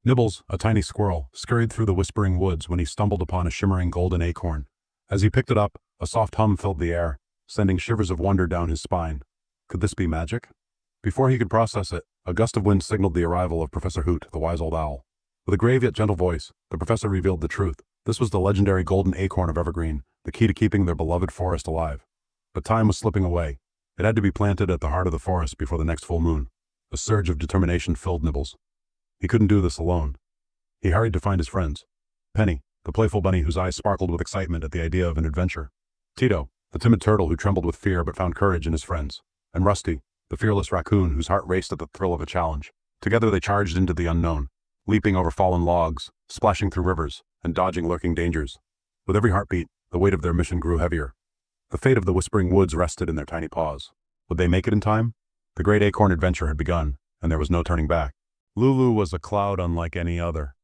Nibbles, a tiny squirrel, scurried through the whispering woods when he stumbled upon a shimmering golden acorn. As he picked it up, a soft hum filled the air, sending shivers of wonder down his spine. Could this be magic? Before he could process it, a gust of wind signaled the arrival of Professor Hoot, the wise old owl. With a grave yet gentle voice, the professor revealed the truth. This was the legendary golden acorn of Evergreen, the key to keeping their beloved forest alive. But time was slipping away. It had to be planted at the heart of the forest before the next full moon. A surge of determination filled Nibbles. He couldn't do this alone. He hurried to find his friends. Penny, the playful bunny whose eyes sparkled with excitement at the idea of an adventure. Tito, the timid turtle who trembled with fear but found courage in his friends. And Rusty, the fearless raccoon whose heart raced at the thrill of a challenge. Together they charged into the unknown, leaping over fallen logs, splashing through rivers, and dodging lurking dangers. With every heartbeat, the weight of their mission grew heavier. The fate of the whispering woods rested in their tiny paws. Would they make it in time? The great acorn adventure had begun, and there was no turning back. Lulu was a cloud unlike any other.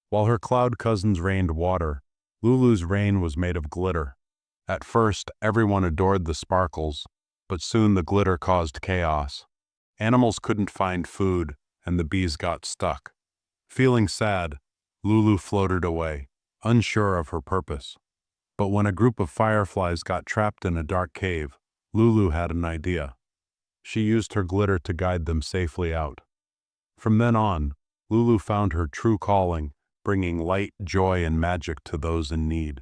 While her cloud cousins rained water, Lulu's rain was made of glitter. At first, everyone adored the sparkles, but soon the glitter caused chaos. Animals couldn't find food, and the bees got stuck. Feeling sad, Lulu floated away, unsure of her purpose. But when a group of fireflies got trapped in a dark cave, Lulu had an idea. She used her glitter to guide them safely out. From then on, Lulu found her true calling, bringing light, joy, and magic to those in need.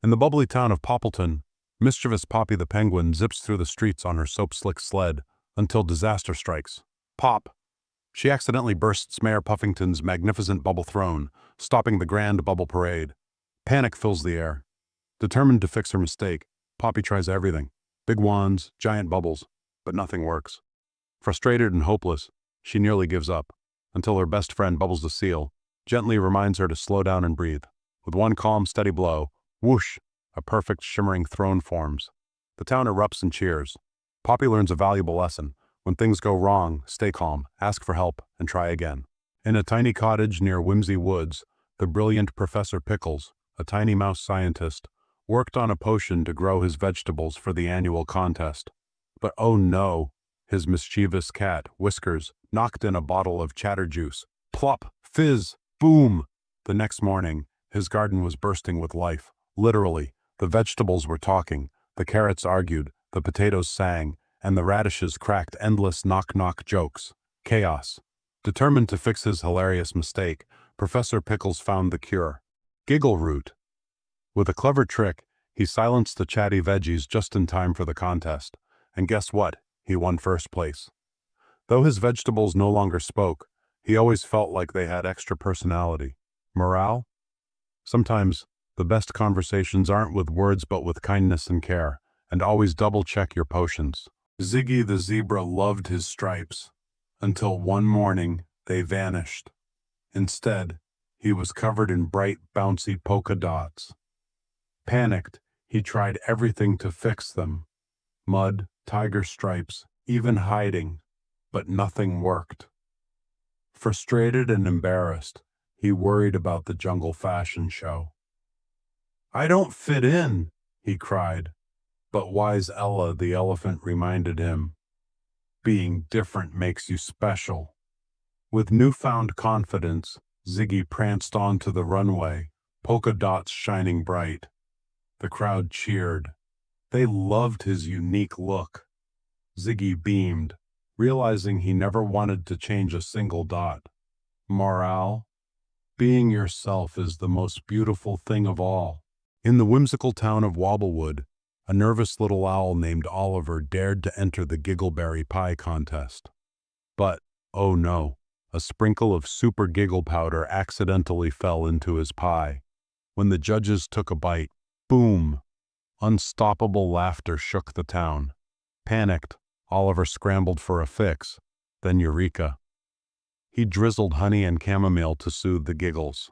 In the bubbly town of Poppleton, mischievous Poppy the penguin zips through the streets on her soap-slick sled until disaster strikes. Pop! She accidentally bursts Mayor Puffington's magnificent bubble throne, stopping the grand bubble parade. Panic fills the air. Determined to fix her mistake, Poppy tries everything. Big wands, giant bubbles, but nothing works. Frustrated and hopeless, she nearly gives up, until her best friend Bubbles the seal gently reminds her to slow down and breathe. With one calm, steady blow, whoosh, a perfect shimmering throne forms. The town erupts and cheers. Poppy learns a valuable lesson. When things go wrong, stay calm, ask for help, and try again. In a tiny cottage near Whimsy Woods, the brilliant Professor Pickles, a tiny mouse scientist, worked on a potion to grow his vegetables for the annual contest. But oh no, his mischievous cat, Whiskers, knocked in a bottle of chatter juice. Plop! Fizz! Boom! The next morning, his garden was bursting with life. Literally, the vegetables were talking, the carrots argued, the potatoes sang, and the radishes cracked endless knock-knock jokes. Chaos. Determined to fix his hilarious mistake, Professor Pickles found the cure. Giggle root. With a clever trick, he silenced the chatty veggies just in time for the contest. And guess what? He won first place. Though his vegetables no longer spoke, he always felt like they had extra personality. Morale? Sometimes, the best conversations aren't with words but with kindness and care, and always double-check your potions. Ziggy the zebra loved his stripes, until one morning they vanished. Instead, he was covered in bright, bouncy polka dots. Panicked, he tried everything to fix them. Mud, tiger stripes, even hiding, but nothing worked. Frustrated and embarrassed, he worried about the jungle fashion show. "I don't fit in," he cried, but wise Ella the elephant reminded him, "Being different makes you special." With newfound confidence, Ziggy pranced onto the runway, polka dots shining bright. The crowd cheered. They loved his unique look. Ziggy beamed, realizing he never wanted to change a single dot. Morale? Being yourself is the most beautiful thing of all. In the whimsical town of Wobblewood, a nervous little owl named Oliver dared to enter the Giggleberry Pie contest. But, oh no, a sprinkle of super giggle powder accidentally fell into his pie. When the judges took a bite, boom! Unstoppable laughter shook the town. Panicked, Oliver scrambled for a fix, then eureka. He drizzled honey and chamomile to soothe the giggles.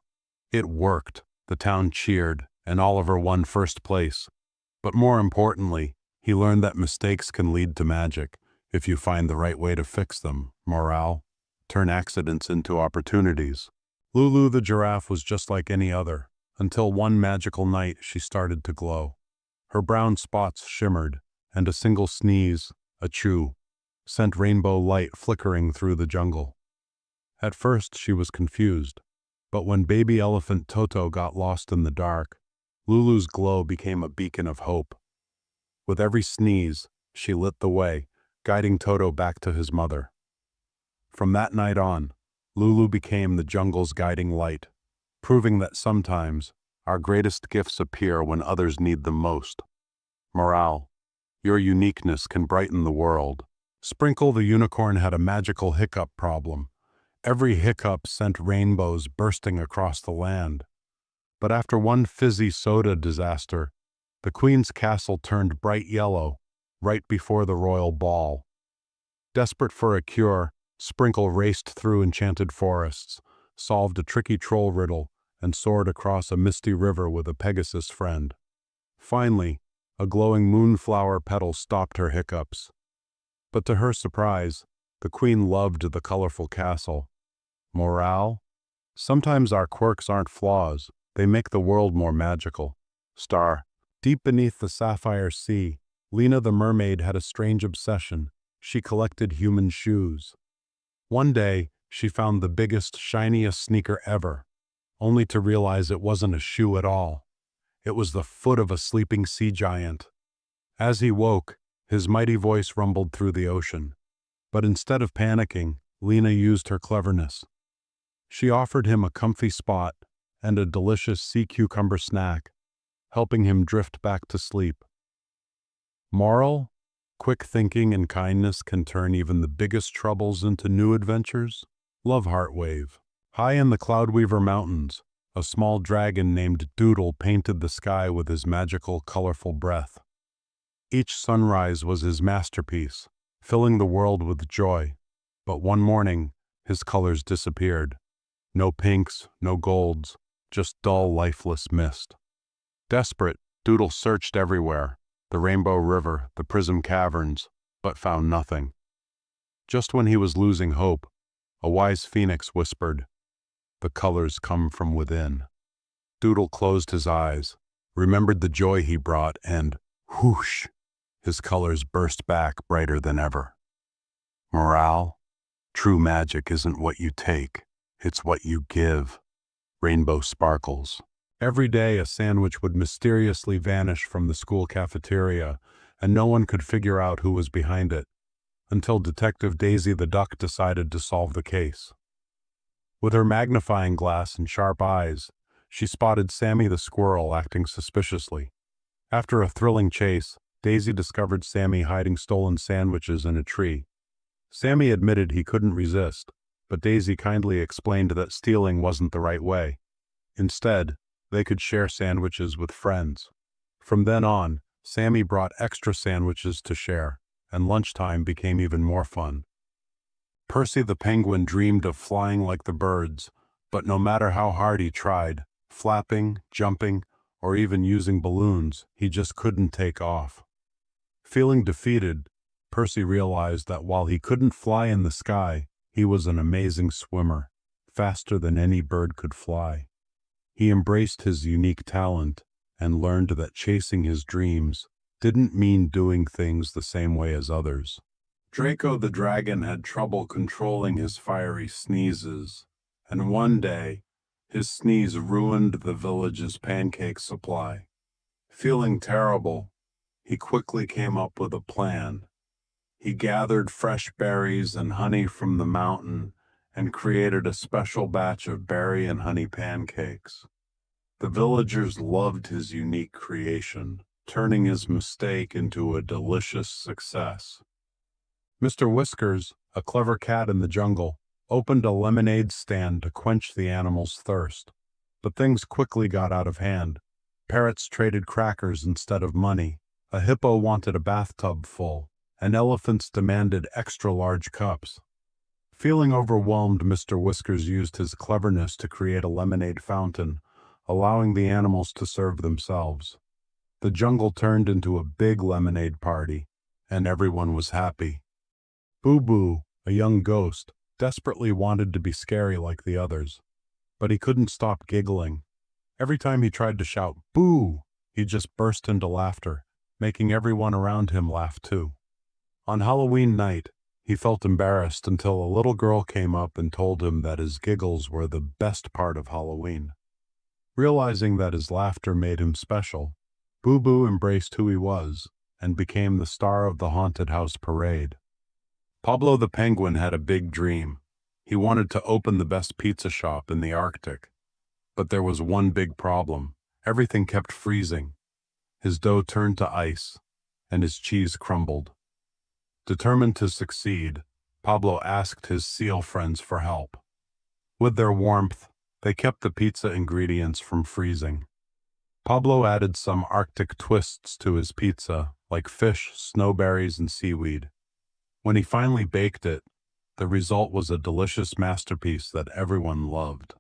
It worked, the town cheered, and Oliver won first place. But more importantly, he learned that mistakes can lead to magic, if you find the right way to fix them. Morale? Turn accidents into opportunities. Lulu the giraffe was just like any other, until one magical night she started to glow. Her brown spots shimmered, and a single sneeze, a chew, sent rainbow light flickering through the jungle. At first she was confused, but when baby elephant Toto got lost in the dark, Lulu's glow became a beacon of hope. With every sneeze, she lit the way, guiding Toto back to his mother. From that night on, Lulu became the jungle's guiding light, proving that sometimes our greatest gifts appear when others need them most. Morale: your uniqueness can brighten the world. Sprinkle the unicorn had a magical hiccup problem. Every hiccup sent rainbows bursting across the land. But after one fizzy soda disaster, the queen's castle turned bright yellow right before the royal ball. Desperate for a cure, Sprinkle raced through enchanted forests, solved a tricky troll riddle, and soared across a misty river with a Pegasus friend. Finally, a glowing moonflower petal stopped her hiccups. But to her surprise, the queen loved the colorful castle. Morale: sometimes our quirks aren't flaws, they make the world more magical. Star: deep beneath the sapphire sea, Lena the mermaid had a strange obsession. She collected human shoes. One day, she found the biggest, shiniest sneaker ever, only to realize it wasn't a shoe at all. It was the foot of a sleeping sea giant. As he woke, his mighty voice rumbled through the ocean. But instead of panicking, Lena used her cleverness. She offered him a comfy spot and a delicious sea cucumber snack, helping him drift back to sleep. Moral: quick thinking and kindness can turn even the biggest troubles into new adventures. Love Heartwave. High in the Cloudweaver Mountains, a small dragon named Doodle painted the sky with his magical, colorful breath. Each sunrise was his masterpiece, filling the world with joy. But one morning, his colors disappeared. No pinks, no golds, just dull, lifeless mist. Desperate, Doodle searched everywhere: the Rainbow River, the Prism Caverns, but found nothing. Just when he was losing hope, a wise phoenix whispered, "The colors come from within." Doodle closed his eyes, remembered the joy he brought, and whoosh, his colors burst back brighter than ever. Morale: true magic isn't what you take, it's what you give. Rainbow Sparkles. Every day a sandwich would mysteriously vanish from the school cafeteria, and no one could figure out who was behind it, until Detective Daisy the Duck decided to solve the case. With her magnifying glass and sharp eyes, she spotted Sammy the squirrel acting suspiciously. After a thrilling chase, Daisy discovered Sammy hiding stolen sandwiches in a tree. Sammy admitted he couldn't resist, but Daisy kindly explained that stealing wasn't the right way. Instead, they could share sandwiches with friends. From then on, Sammy brought extra sandwiches to share, and lunchtime became even more fun. Percy the penguin dreamed of flying like the birds, but no matter how hard he tried, flapping, jumping, or even using balloons, he just couldn't take off. Feeling defeated, Percy realized that while he couldn't fly in the sky, he was an amazing swimmer, faster than any bird could fly. He embraced his unique talent and learned that chasing his dreams didn't mean doing things the same way as others. Draco the dragon had trouble controlling his fiery sneezes, and one day, his sneeze ruined the village's pancake supply. Feeling terrible, he quickly came up with a plan. He gathered fresh berries and honey from the mountain and created a special batch of berry and honey pancakes. The villagers loved his unique creation, turning his mistake into a delicious success. Mr. Whiskers, a clever cat in the jungle, opened a lemonade stand to quench the animals' thirst. But things quickly got out of hand. Parrots traded crackers instead of money, a hippo wanted a bathtub full, and elephants demanded extra-large cups. Feeling overwhelmed, Mr. Whiskers used his cleverness to create a lemonade fountain, allowing the animals to serve themselves. The jungle turned into a big lemonade party, and everyone was happy. Boo Boo, a young ghost, desperately wanted to be scary like the others, but he couldn't stop giggling. Every time he tried to shout, "Boo!" he just burst into laughter, making everyone around him laugh too. On Halloween night, He felt embarrassed until a little girl came up and told him that his giggles were the best part of Halloween. Realizing that his laughter made him special, Boo Boo embraced who he was and became the star of the haunted house parade. Pablo the penguin had a big dream. He wanted to open the best pizza shop in the Arctic. But there was one big problem. Everything kept freezing. His dough turned to ice, and his cheese crumbled. Determined to succeed, Pablo asked his seal friends for help. With their warmth, they kept the pizza ingredients from freezing. Pablo added some Arctic twists to his pizza, like fish, snowberries, and seaweed. When he finally baked it, the result was a delicious masterpiece that everyone loved.